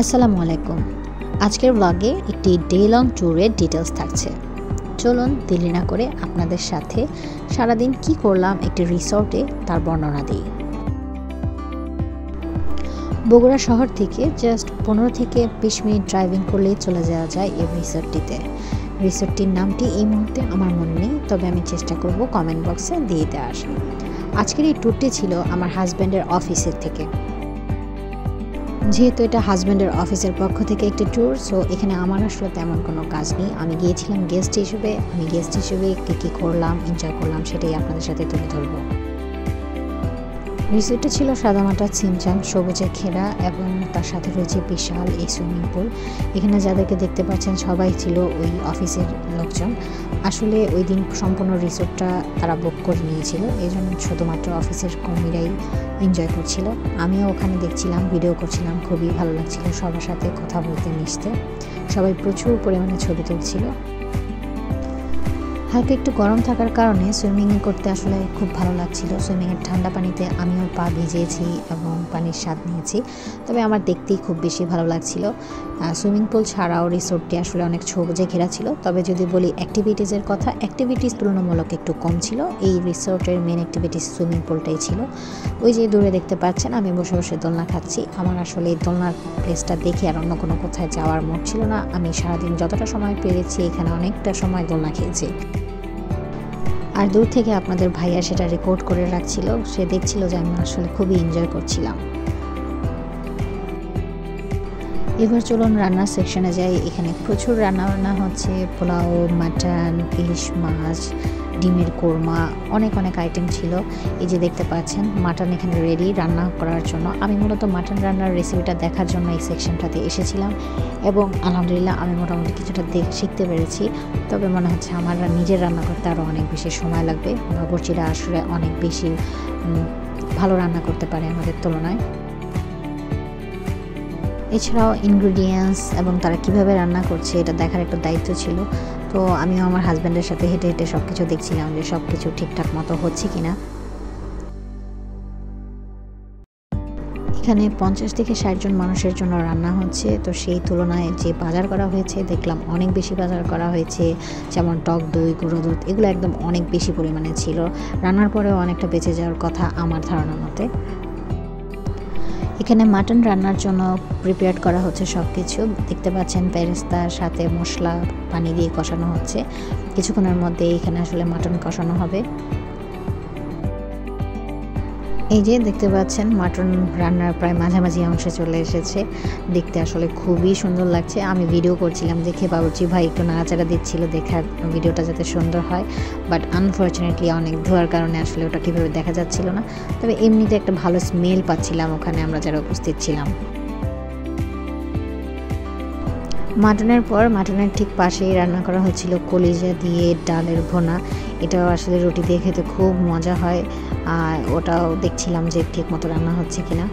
আসসালামু আলাইকুম। আজকের ব্লগে একটি ডে লং ট্যুরের ডিটেলস থাকছে। চলুন দেরি না করে আপনাদের সাথে সারাদিন কি করলাম একটি রিসর্টে তার বর্ণনা দিই। বগুড়া শহর থেকে জাস্ট 15 থেকে 20 মিনিট ড্রাইভিং করলেই চলে যাওয়া যায় এই রিসর্টটিতে। রিসর্টটির নামটি এই মুহূর্তে আমার মনে নেই, তবে আমি চেষ্টা করব কমেন্ট বক্সে দিয়ে দেওয়ার। আজকের এই ট্যুরটি ছিল আমার হাজব্যান্ডের অফিসের থেকে। যেহেতু এটা হাজব্যান্ডের অফিসের পক্ষ থেকে একটি ট্যুর, সো এখানে আমার আসলে তেমন কোনো কাজ নেই। আমি গিয়েছিলাম গেস্ট হিসেবে। আমি গেস্ট হিসেবে কী করলাম, এনজয় করলাম সেটাই আপনাদের সাথে তুলে ধরবো। রিসোর্টটা ছিল সাদামাটা ছিমছাম সবুজে ঘেরা এবং তার সাথে রয়েছে বিশাল এই সুইমিং পুল। এখানে যাদেরকে দেখতে পাচ্ছেন সবাই ছিল ওই অফিসের লোকজন। আসলে ওই দিন সম্পূর্ণ রিসোর্টটা তারা বুক করে নিয়েছিল, এই জন্য শুধুমাত্র অফিসের কর্মীরাই এনজয় করছিল। আমিও ওখানে দেখছিলাম, ভিডিও করছিলাম, খুবই ভালো লাগছিল সবার সাথে কথা বলতে মিশতে। সবাই প্রচুর পরিমাণে ছবি তুলছিল। হালকা একটু গরম থাকার কারণে সুইমিং করতে আসলে খুব ভালো লাগছিল। সুইমিংয়ের ঠান্ডা পানিতে আমিও পা ভিজিয়েছি এবং পানির স্বাদ নিয়েছি, তবে আমার দেখতেই খুব বেশি ভালো লাগছিল। সুইমিং পুল ছাড়াও রিসোর্টটি আসলে অনেক সবুজে ঘেরা ছিল। তবে যদি বলি অ্যাক্টিভিটিসের কথা, অ্যাক্টিভিটিস তুলনামূলক একটু কম ছিল। এই রিসোর্টের মেন অ্যাক্টিভিটিস সুইমিং পুলটাই ছিল। ওই যে দূরে দেখতে পাচ্ছেন আমি বসে বসে দোলনা খাচ্ছি। আমার আসলে এই দোলনার প্লেসটা দেখে আর অন্য কোনো কোথায় যাওয়ার মুড ছিল না। আমি সারাদিন যতটা সময় পেরেছি এখানে অনেকটা সময় দোলনা খেয়েছি। আর দূর থেকে আপনাদের ভাইয়া সেটা রেকর্ড করে রাখছিল। সে দেখছিল যে আমি আসলে খুবই এনজয় করছিলাম। এবার চলুন রান্নার সেকশনে যাই। এখানে প্রচুর রান্না হচ্ছে, পোলাও, মাটন, ইলিশ মাছ, ডিমের কোরমা, অনেক আইটেম ছিল। এই যে দেখতে পাচ্ছেন মাটন এখানে রেডি রান্না করার জন্য। আমি মূলত মাটন রান্নার রেসিপিটা দেখার জন্য এই সেকশনটাতে এসেছিলাম এবং আলহামদুলিল্লাহ আমি মোটামুটি কিছুটা শিখতে পেরেছি। তবে মনে হচ্ছে আমার নিজের রান্না করতে আরও অনেক বেশি সময় লাগবে। বাবুর্চিরা আসলে অনেক বেশি ভালো রান্না করতে পারে আমাদের তুলনায়। এছাড়াও ইনগ্রিডিয়েন্টস এবং তারা কিভাবে রান্না করছে এটা দেখার একটা দায়িত্ব ছিল। তো আমিও আমার হাজব্যান্ডের সাথে হেঁটে হেঁটে সব কিছু দেখছিলাম যে সব কিছু ঠিকঠাক মতো হচ্ছে কিনা। এখানে 50 থেকে 60 জন মানুষের জন্য রান্না হচ্ছে। তো সেই তুলনায় যে বাজার করা হয়েছে দেখলাম অনেক বেশি বাজার করা হয়েছে, যেমন টক দই, গুঁড়ো দুধ, এগুলো একদম অনেক বেশি পরিমাণে ছিল। রান্নার পরেও অনেকটা বেঁচে যাওয়ার কথা আমার ধারণা মতে। এখানে মাটন রান্নার জন্য প্রিপেয়ার করা হচ্ছে সব কিছু। দেখতে পাচ্ছেন বেরেস্তার সাথে মশলা পানি দিয়ে কষানো হচ্ছে। কিছুক্ষণের মধ্যে এখানে আসলে মাটন কষানো হবে। এই যে দেখতে পাচ্ছেন মাটন রান্নার প্রায় মাঝামাঝি অংশে চলে এসেছে। দেখতে আসলে খুবই সুন্দর লাগছে। আমি ভিডিও করছিলাম দেখে বাবুর্চি ভাই একটু নাড়াচাড়া দিচ্ছিল দেখার ভিডিওটা যাতে সুন্দর হয়, বাট আনফর্চুনেটলি অনেক ধোয়ার কারণে আসলে ওটা কীভাবে দেখা যাচ্ছিল না। তবে এমনিতে একটা ভালো স্মেল পাচ্ছিলাম ওখানে আমরা যারা উপস্থিত ছিলাম। মাটনের পর মাটনের ঠিক পাশেই রান্না করা হচ্ছিল কলিজা দিয়ে ডালের ভোনা। এটাও আসলে রুটি দিয়ে খেতে খুব মজা হয়। আর ওটাও দেখছিলাম যে ঠিক মতো রান্না হচ্ছে কিনা।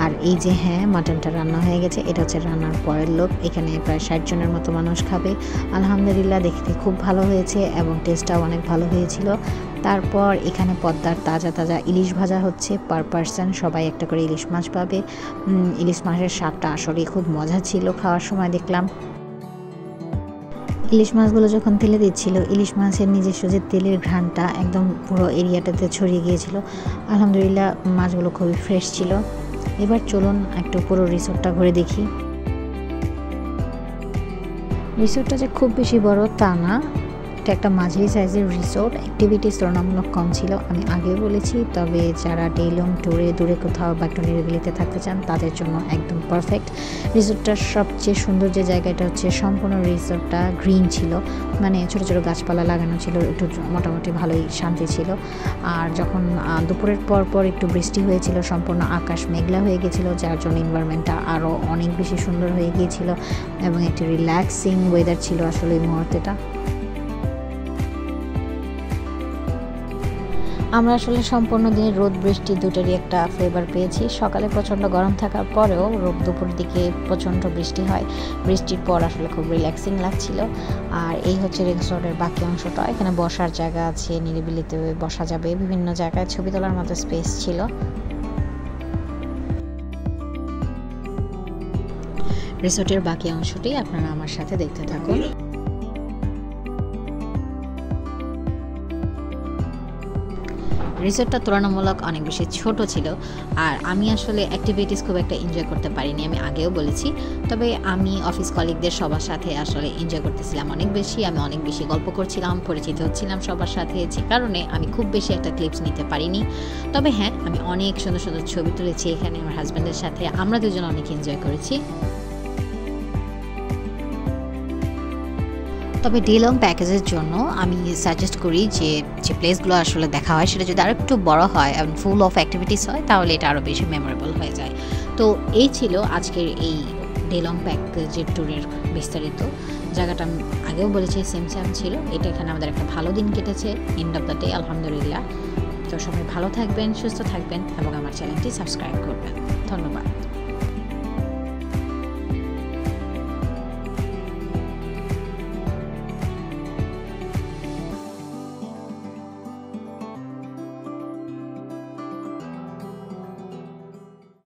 আর এই যে হ্যাঁ, মাটনটা রান্না হয়ে গেছে। এটা হচ্ছে রান্নার পরের লোক। এখানে প্রায় 60 জনের মতো মানুষ খাবে। আলহামদুলিল্লাহ দেখতে খুব ভালো হয়েছে এবং টেস্টটাও অনেক ভালো হয়েছিল। তারপর এখানে পদ্মার তাজা ইলিশ ভাজা হচ্ছে। পার পার্সন সবাই একটা করে ইলিশ মাছ পাবে। ইলিশ মাছের স্বাদটা আসলে খুব মজা ছিল খাওয়ার সময় দেখলাম। ইলিশ মাছগুলো যখন তেলে দিচ্ছিল, ইলিশ মাছের নিজস্ব যে তেলের ঘ্রাণটা একদম পুরো এরিয়াটাতে ছড়িয়ে গিয়েছিল। আলহামদুলিল্লাহ মাছগুলো খুবই ফ্রেশ ছিল। এবার চলুন একটু পুরো রিসোর্টটা ঘুরে দেখি। রিসোর্টটা যে খুব বেশি বড় তা না, এটা একটা মাঝারি সাইজের রিসোর্ট। অ্যাক্টিভিটিস তুলনামূলক কম ছিল, আমি আগেও বলেছি। তবে যারা ডে লং ট্যুরে দূরে কোথাও বা একটু নিরিবিলিতে থাকতে চান তাদের জন্য একদম পারফেক্ট। রিসোর্টটার সবচেয়ে সুন্দর যে জায়গাটা হচ্ছে সম্পূর্ণ রিসোর্টটা গ্রিন ছিল, মানে ছোটো ছোটো গাছপালা লাগানো ছিল, একটু মোটামুটি ভালোই শান্তি ছিল। আর যখন দুপুরের পর একটু বৃষ্টি হয়েছিল, সম্পূর্ণ আকাশ মেঘলা হয়ে গেছিলো, যার জন্য এনভায়রনমেন্টটা আরও অনেক বেশি সুন্দর হয়ে গিয়েছিল এবং একটি রিল্যাক্সিং ওয়েদার ছিল আসলে এই মুহূর্তেটা। আমরা আসলে সম্পূর্ণ দিন রোদ বৃষ্টি দুটোরই একটা ফ্লেভার পেয়েছি। সকালে প্রচণ্ড গরম থাকার পরেও দুপুর দিকে প্রচণ্ড বৃষ্টি হয়। বৃষ্টির পর আসলে খুব রিল্যাক্সিং লাগছিল। আর এই হচ্ছে রিসোর্টের বাকি অংশটা। এখানে বসার জায়গা আছে, নিরিবিলিতে বসা যাবে, বিভিন্ন জায়গায় ছবি তোলার মতো স্পেস ছিল। রিসোর্টের বাকি অংশটি আপনারা আমার সাথে দেখতে থাকুন। রিসোর্টটা তুলনামূলক অনেক বেশি ছোট ছিল, আর আমি আসলে অ্যাক্টিভিটিস খুব একটা এনজয় করতে পারিনি, আমি আগেও বলেছি। তবে আমি অফিস কলিগদের সবার সাথে আসলে এনজয় করতেছিলাম অনেক বেশি। আমি অনেক বেশি গল্প করছিলাম, পরিচিত হচ্ছিলাম সবার সাথে, যে কারণে আমি খুব বেশি একটা ক্লিপস নিতে পারিনি। তবে হ্যাঁ, আমি অনেক সুন্দর সুন্দর ছবি তুলেছি এখানে আমার হাজব্যান্ডের সাথে। আমরা দুজন অনেক এনজয় করেছি। তবে ডে লং প্যাকেজের জন্য আমি সাজেস্ট করি যে প্লেসগুলো আসলে দেখা হয় সেটা যদি আরও একটু বড় হয় এবং ফুল অফ অ্যাক্টিভিটিস হয়, তাহলে এটা আরও বেশি মেমোরেবল হয়ে যায়। তো এই ছিল আজকের এই ডে লং প্যাকেজের ট্যুরের বিস্তারিত। জায়গাটা আমি আগেও বলেছি সেম ছিল। এটা এখানে আমাদের একটা ভালো দিন কেটেছে, এন্ড অফ দ্য ডে আলহামদুলিল্লাহ। তো সবাই ভালো থাকবেন, সুস্থ থাকবেন এবং আমার চ্যানেলটি সাবস্ক্রাইব করবেন। ধন্যবাদ।